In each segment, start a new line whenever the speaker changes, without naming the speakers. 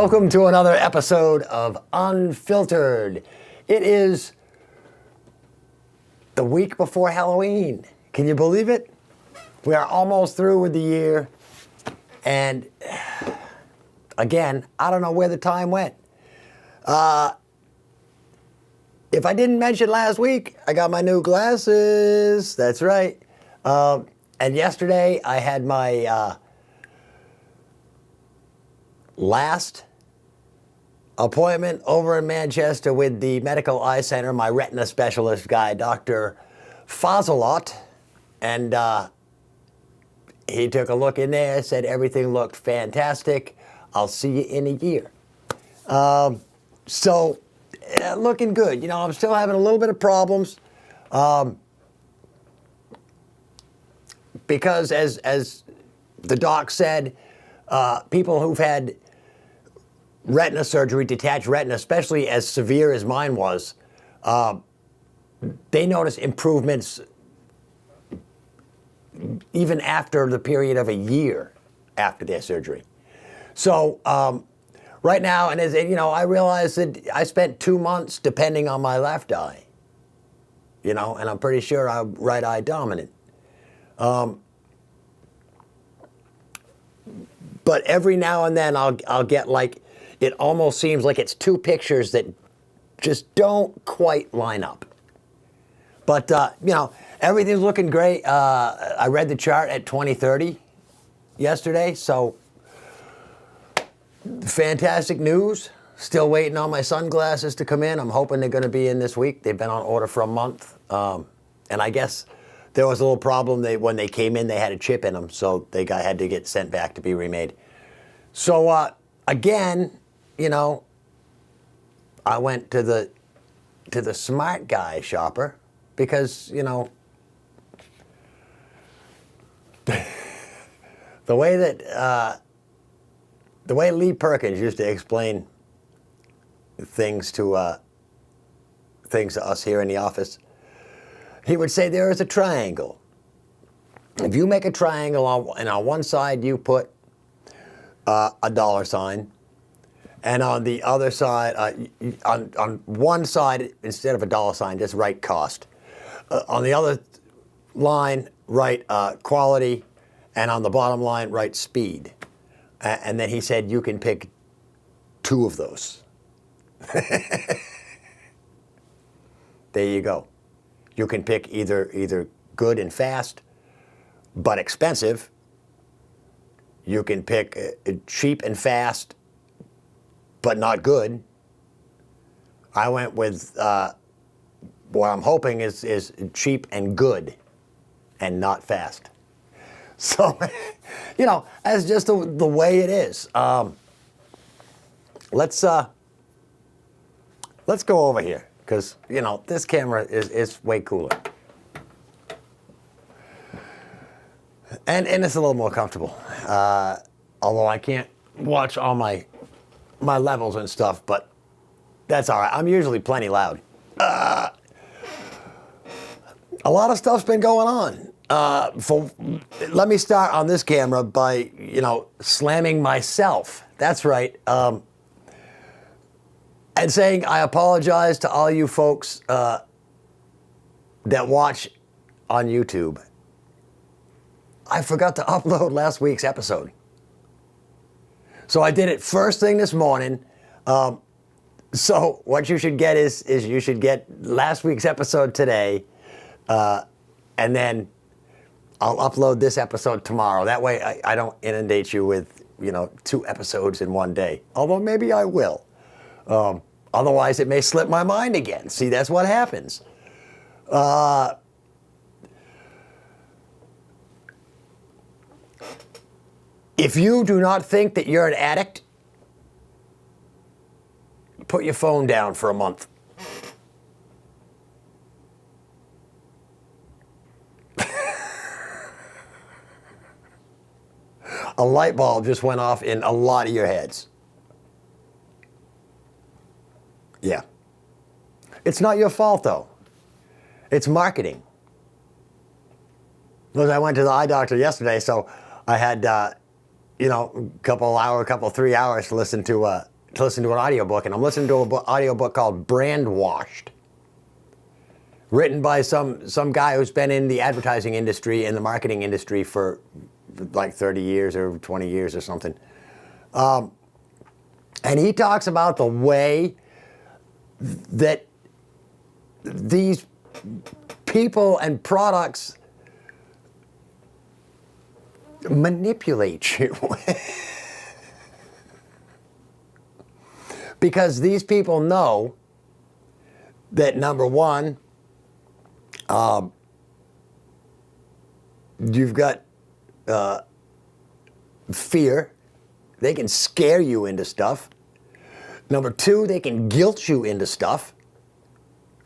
Welcome to another episode of Unfiltered. It is the week before Halloween. Can you believe it? We are almost through with the year. And again, I don't know where the time went. If I didn't mention last week, I got my new glasses. That's right. And yesterday I had my last appointment over in Manchester with the Medical Eye Center, my retina specialist guy, Dr. Fazalot. And he took a look in there, said everything looked fantastic. I'll see you in a year. So, looking good. You know, I'm still having a little bit of problems. Because as the doc said, people who've had retina surgery, detached retina, especially as severe as mine was, they notice improvements even after the period of a year after their surgery. So right now, and as you know, I realized that I spent 2 months depending on my left eye, you know, and I'm pretty sure I'm right eye dominant. But every now and then I'll get like, it almost seems like it's two pictures that just don't quite line up. But, you know, everything's looking great. I read the chart at 2030 yesterday, so fantastic news. Still waiting on my sunglasses to come in. I'm hoping they're going to be in this week. They've been on order for a month. And I guess there was a little problem. When they came in, they had a chip in them, so they had to get sent back to be remade. So, again, you know, I went to the smart guy shopper because, you know, the way Lee Perkins used to explain things to us here in the office, he would say there is a triangle. If you make a triangle and on one side you put a dollar sign, and on the other side, on one side, instead of a dollar sign, just write cost. On the other line, write quality, and on the bottom line, write speed. And then he said you can pick two of those. There you go. You can pick either good and fast, but expensive. You can pick cheap and fast, but not good. I went with what I'm hoping is cheap and good, and not fast. So, you know, that's just the way it is. Let's go over here, because, you know, this camera is way cooler. And it's a little more comfortable. Although I can't watch all my levels and stuff, but that's all right. I'm usually plenty loud. A lot of stuff's been going on. Let me start on this camera by, you know, slamming myself. That's right. And saying I apologize to all you folks that watch on YouTube. I forgot to upload last week's episode. So I did it first thing this morning. So what you should get is you should get last week's episode today, and then I'll upload this episode tomorrow. That way I don't inundate you with, you know, 2 episodes in one day. Although maybe I will. Otherwise it may slip my mind again. See, that's what happens. If you do not think that you're an addict, put your phone down for a month. A light bulb just went off in a lot of your heads. Yeah. It's not your fault, though. It's marketing. Because I went to the eye doctor yesterday, so I had, you know, 3 hours to listen to to listen to an audiobook, and I'm listening to an audiobook called Brand Washed, written by some guy who's been in the advertising industry and the marketing industry for like 30 years or 20 years or something. And he talks about the way that these people and products manipulate you. Because these people know that, number one, you've got fear. They can scare you into stuff. Number two, they can guilt you into stuff.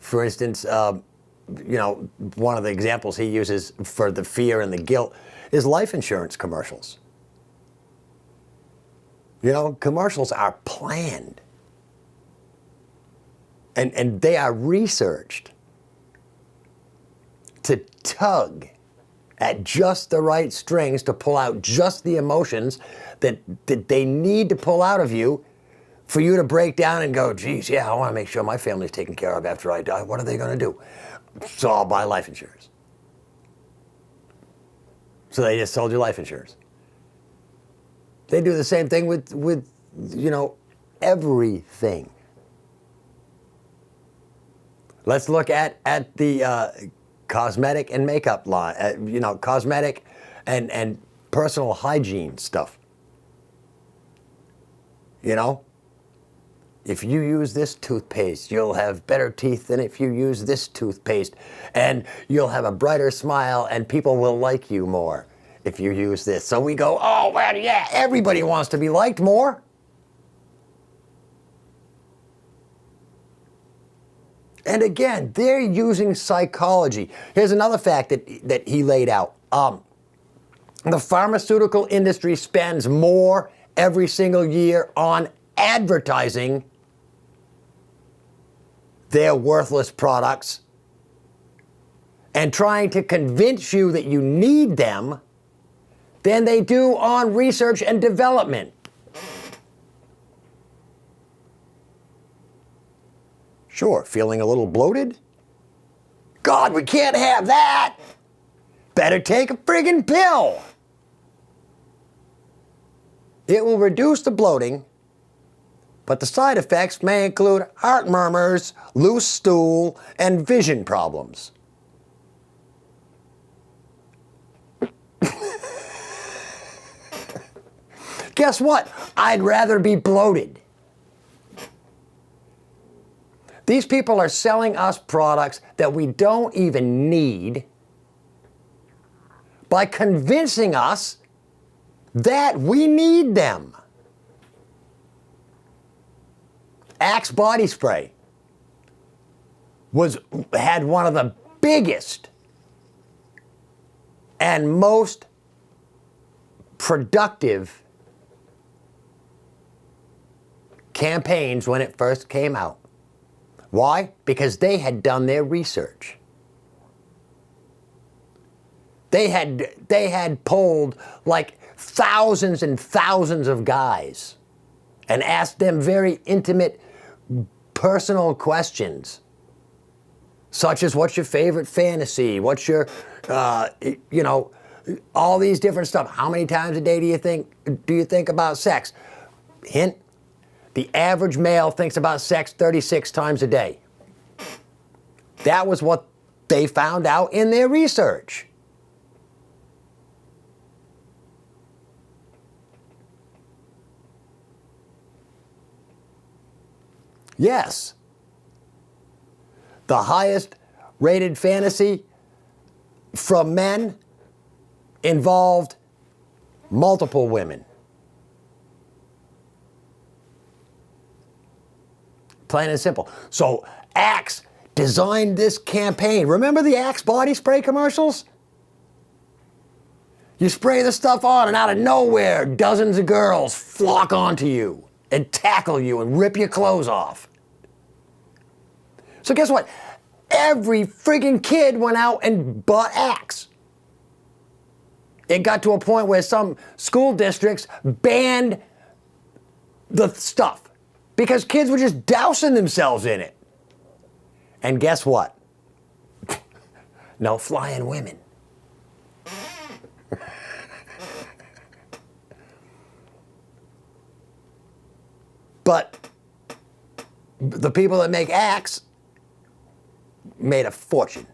For instance, one of the examples he uses for the fear and the guilt is life insurance commercials. Commercials are planned. And they are researched to tug at just the right strings to pull out just the emotions that they need to pull out of you for you to break down and go, geez, yeah, I want to make sure my family's taken care of after I die. What are they going to do? So I'll buy life insurance. So they just sold you life insurance. They do the same thing with everything. Let's look at the cosmetic and makeup line, cosmetic and personal hygiene stuff. If you use this toothpaste, you'll have better teeth than if you use this toothpaste. And you'll have a brighter smile and people will like you more if you use this. So we go, oh, well, yeah, everybody wants to be liked more. And again, they're using psychology. Here's another fact that he laid out. The pharmaceutical industry spends more every single year on advertising their worthless products and trying to convince you that you need them than they do on research and development. Sure, feeling a little bloated? God, we can't have that! Better take a friggin' pill! It will reduce the bloating, but the side effects may include heart murmurs, loose stool, and vision problems. Guess what? I'd rather be bloated. These people are selling us products that we don't even need by convincing us that we need them. Axe body spray had one of the biggest and most productive campaigns when it first came out. Why? Because they had done their research. They had polled like thousands and thousands of guys and asked them very intimate, personal questions, such as what's your favorite fantasy? What's your, all these different stuff. How many times a day do you think about sex? Hint, the average male thinks about sex 36 times a day. That was what they found out in their research. Yes, the highest rated fantasy from men involved multiple women. Plain and simple. So Axe designed this campaign. Remember the Axe body spray commercials? You spray the stuff on and out of nowhere, dozens of girls flock onto you and tackle you and rip your clothes off. So guess what? Every friggin' kid went out and bought Axe. It got to a point where some school districts banned the stuff. because kids were just dousing themselves in it. And guess what? No flying women. But the people that make Axe made a fortune.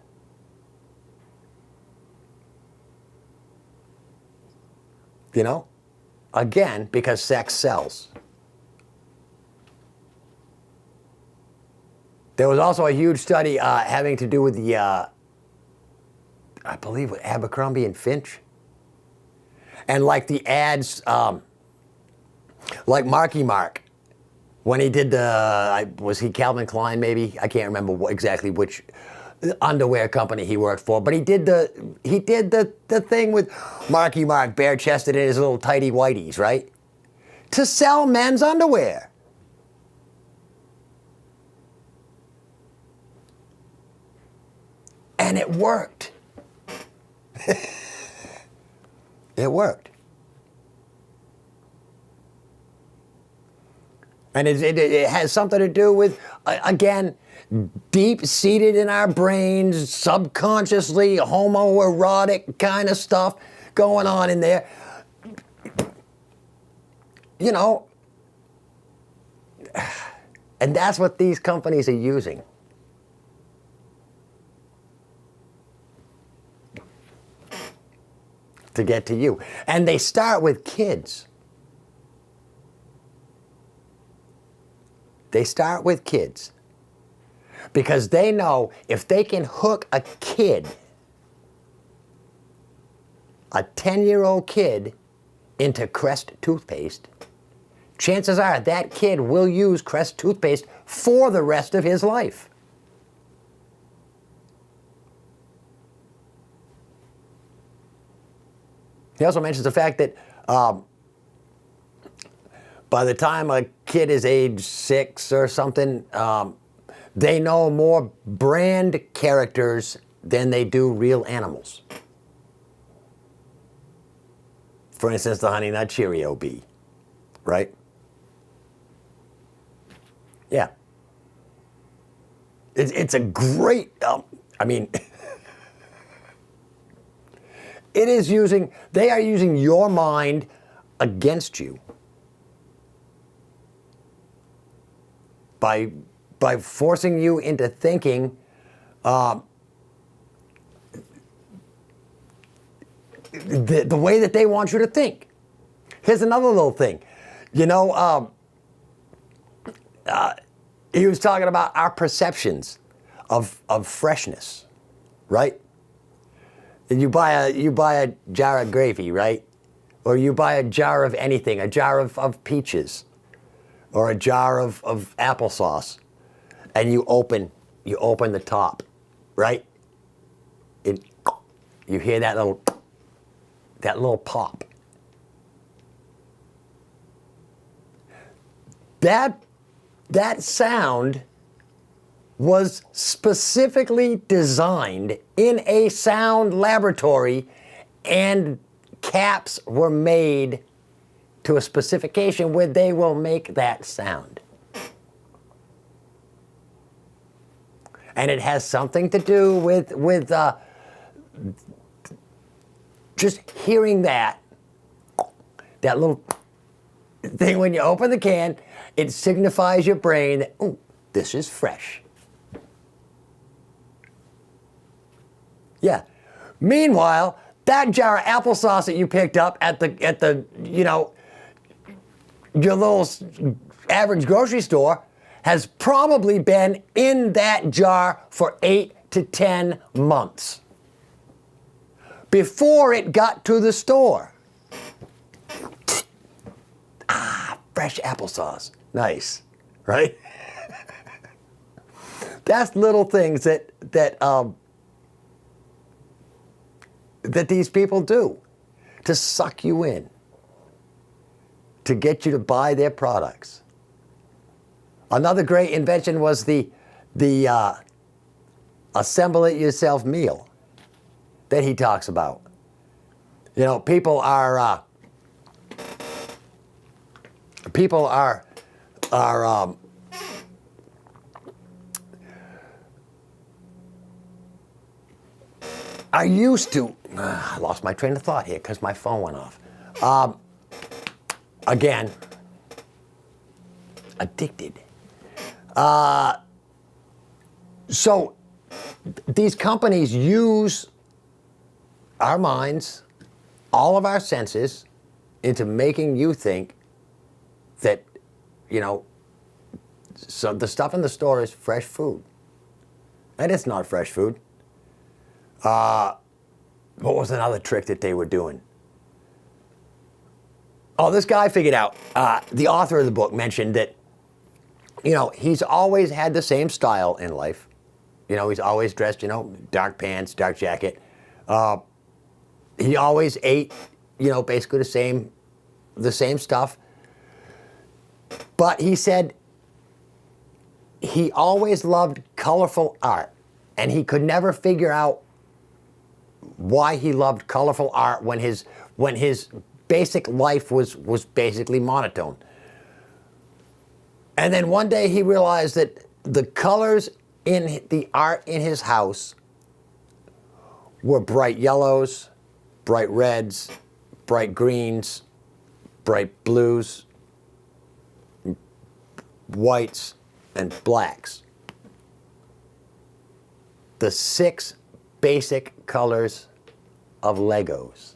You know? Again, because sex sells. There was also a huge study having to do with the, I believe, with Abercrombie and Finch. And like the ads, like Marky Mark, when he did was he Calvin Klein maybe? I can't remember exactly which underwear company he worked for, but he did the thing with Marky Mark, bare-chested in his little tighty whities, right? To sell men's underwear. And it worked. It worked. And it has something to do with, again, deep-seated in our brains, subconsciously, homoerotic kind of stuff going on in there. You know, and that's what these companies are using. To get to you. And they start with kids. They start with kids. Because they know if they can hook a kid, a 10-year-old kid, into Crest toothpaste, chances are that kid will use Crest toothpaste for the rest of his life. He also mentions the fact that by the time a kid is age 6 or something, they know more brand characters than they do real animals. For instance, the Honey Nut Cheerio bee, right? Yeah. It's a great, I mean, they are using your mind against you by forcing you into thinking the way that they want you to think. Here's another little thing. You know, he was talking about our perceptions of freshness, right? And you buy a jar of gravy, right? Or you buy a jar of anything, a jar of peaches, or a jar of applesauce, and you open the top, right? And you hear that little pop. That sound was specifically designed in a sound laboratory, and caps were made to a specification where they will make that sound. And it has something to do with just hearing that little thing when you open the can. It signifies your brain that, ooh, this is fresh. Yeah. Meanwhile, that jar of applesauce that you picked up at the you know, your little average grocery store has probably been in that jar for 8 to 10 months before it got to the store. Ah, fresh applesauce. Nice, right? That's little things that these people do to suck you in, to get you to buy their products. Another great invention was the assemble it yourself meal that he talks about. You know, people are are used to. I lost my train of thought here because my phone went off. Again, addicted. So these companies use our minds, all of our senses, into making you think that, so the stuff in the store is fresh food. And it's not fresh food. What was another trick that they were doing? Oh, this guy figured out, the author of the book mentioned that, he's always had the same style in life. He's always dressed, dark pants, dark jacket. He always ate, basically the same stuff. But he said he always loved colorful art, and he could never figure out why he loved colorful art when his basic life was basically monotone. And then one day he realized that the colors in the art in his house were bright yellows, bright reds, bright greens, bright blues, whites, and blacks. The 6 basic colors of Legos.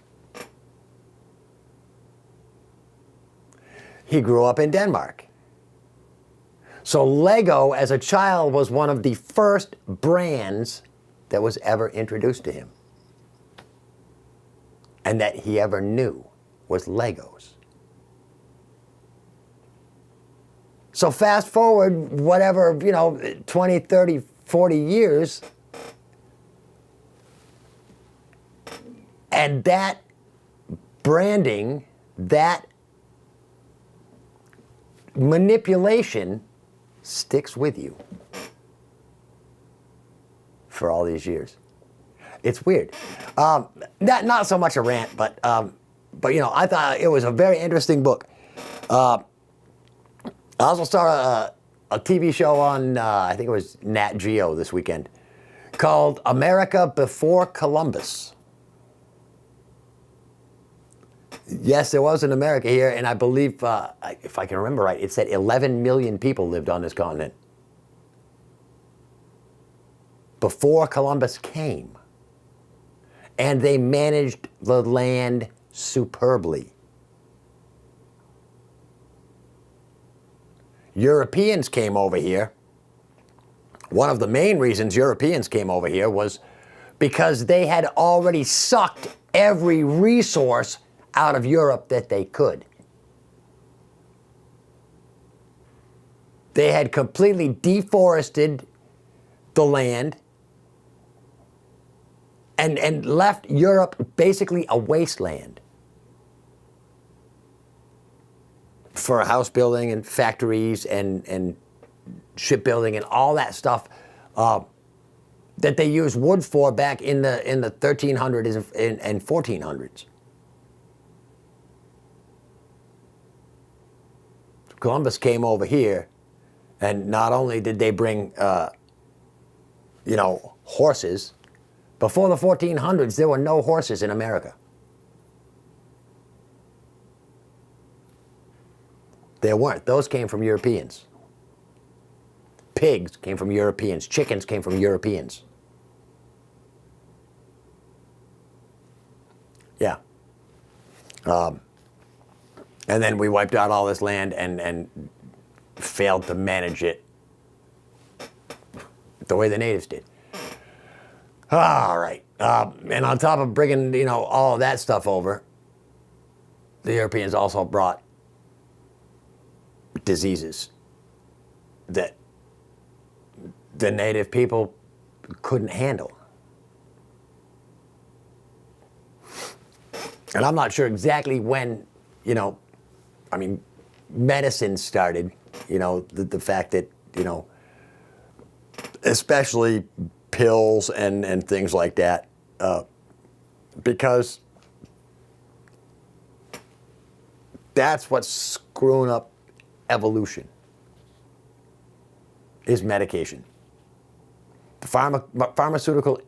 He grew up in Denmark. So Lego, as a child, was one of the first brands that was ever introduced to him. And that he ever knew was Legos. So fast forward, whatever, 20, 30, 40 years, and that branding, that manipulation sticks with you for all these years. It's weird. Not so much a rant, but I thought it was a very interesting book. I also saw a TV show on, I think it was Nat Geo this weekend, called America Before Columbus. Yes, there was an America here, and I believe, if I can remember right, it said 11 million people lived on this continent before Columbus came. And they managed the land superbly. Europeans came over here. One of the main reasons Europeans came over here was because they had already sucked every resource out of Europe that they could. They had completely deforested the land and left Europe basically a wasteland for house building and factories and shipbuilding and all that stuff that they used wood for back in the 1300s and 1400s. Columbus came over here, and not only did they bring, horses. Before the 1400s, there were no horses in America. There weren't. Those came from Europeans. Pigs came from Europeans. Chickens came from Europeans. Yeah. And then we wiped out all this land and failed to manage it the way the natives did. All right. And on top of bringing, all of that stuff over, the Europeans also brought diseases that the native people couldn't handle. And I'm not sure exactly when, medicine started, the fact that, especially pills and things like that, because that's what's screwing up evolution. is medication. The pharmaceutical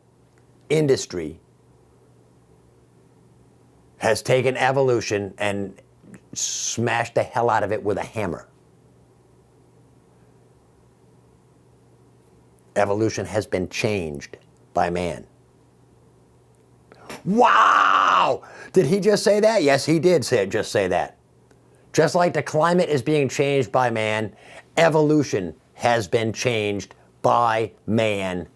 industry has taken evolution and smashed the hell out of it with a hammer. Evolution has been changed by man. Wow! Did he just say that? Yes, he did just say that. Just like the climate is being changed by man, evolution has been changed by man.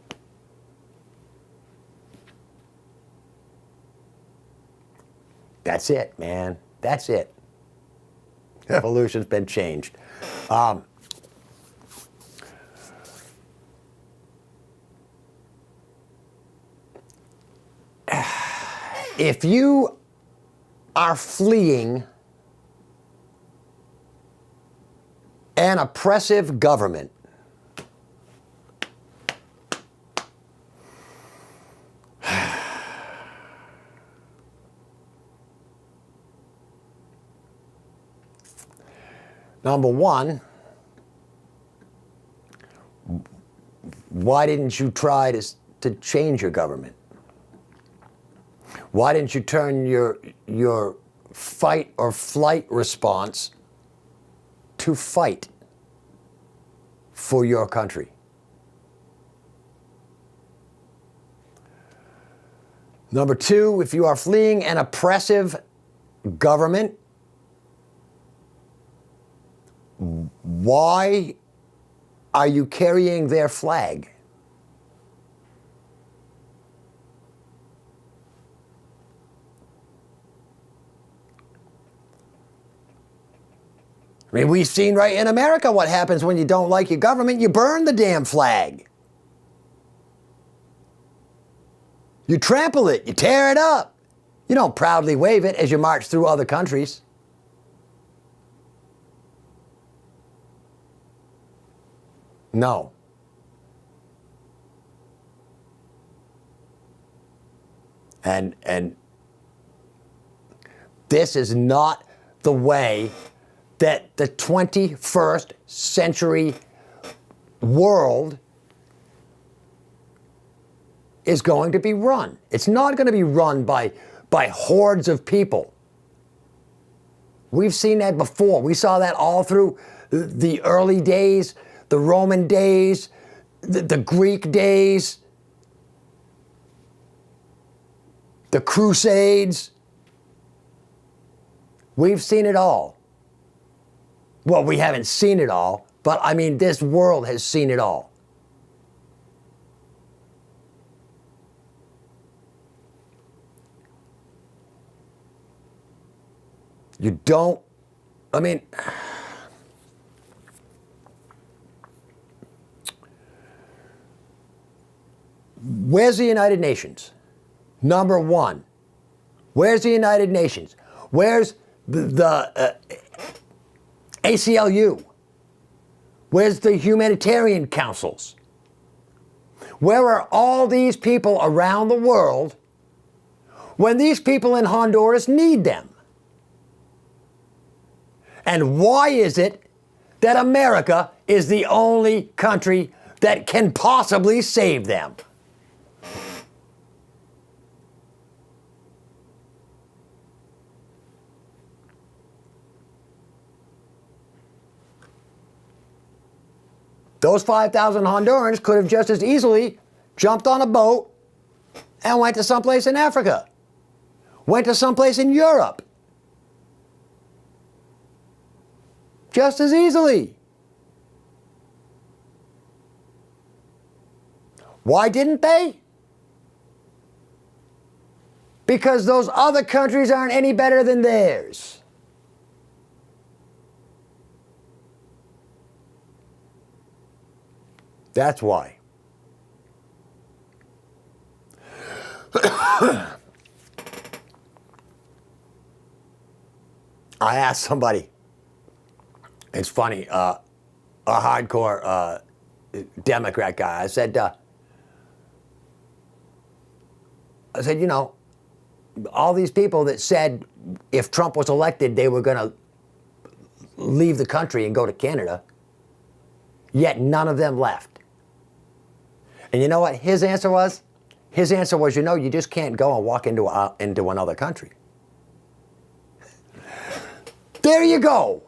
That's it, man. That's it. Evolution's been changed. If you are fleeing an oppressive government, number one, why didn't you try to change your government? Why didn't you turn your fight or flight response to fight for your country? Number two, if you are fleeing an oppressive government, why are you carrying their flag? I mean, we've seen right in America what happens when you don't like your government. You burn the damn flag. You trample it. You tear it up. You don't proudly wave it as you march through other countries. No. And this is not the way that the 21st century world is going to be run. It's not going to be run by hordes of people. We've seen that before. We saw that all through the early days, the Roman days, the Greek days, the Crusades. We've seen it all. Well, we haven't seen it all, but I mean, this world has seen it all. You don't, I mean, where's the United Nations? Number one. Where's the United Nations? Where's the ACLU? Where's the humanitarian councils? Where are all these people around the world when these people in Honduras need them? And why is it that America is the only country that can possibly save them? Those 5,000 Hondurans could have just as easily jumped on a boat and went to someplace in Africa, went to someplace in Europe. Just as easily. Why didn't they? Because those other countries aren't any better than theirs. That's why. I asked somebody, it's funny, a hardcore Democrat guy, I said, you know, all these people that said if Trump was elected, they were going to leave the country and go to Canada. yet none of them left. And you know what his answer was? His answer was, you just can't go and walk into another country. There you go.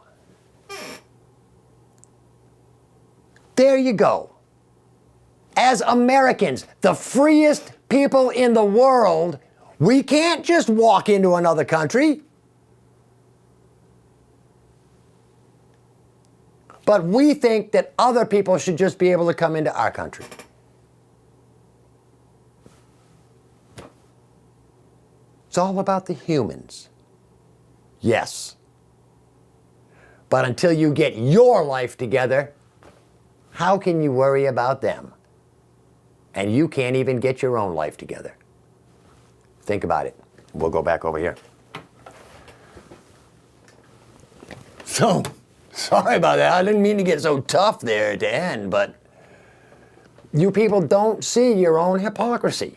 There you go. As Americans, the freest people in the world, we can't just walk into another country. But we think that other people should just be able to come into our country. It's all about the humans. Yes. But until you get your life together, how can you worry about them? And you can't even get your own life together. Think about it. We'll go back over here. So, sorry about that. I didn't mean to get so tough there at the end, but you people don't see your own hypocrisy.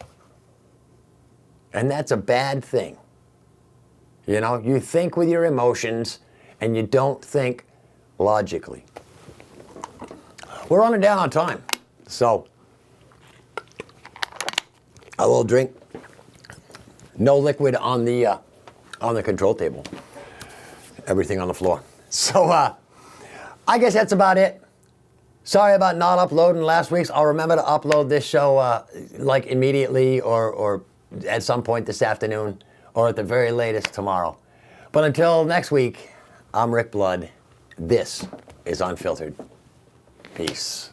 And that's a bad thing. You think with your emotions and you don't think logically. We're running down on time. So, a little drink. No liquid on the control table. Everything on the floor. So, I guess that's about it. Sorry about not uploading last week's. I'll remember to upload this show like immediately or at some point this afternoon or at the very latest tomorrow. But until next week, I'm Rick Blood. This is Unfiltered. Peace.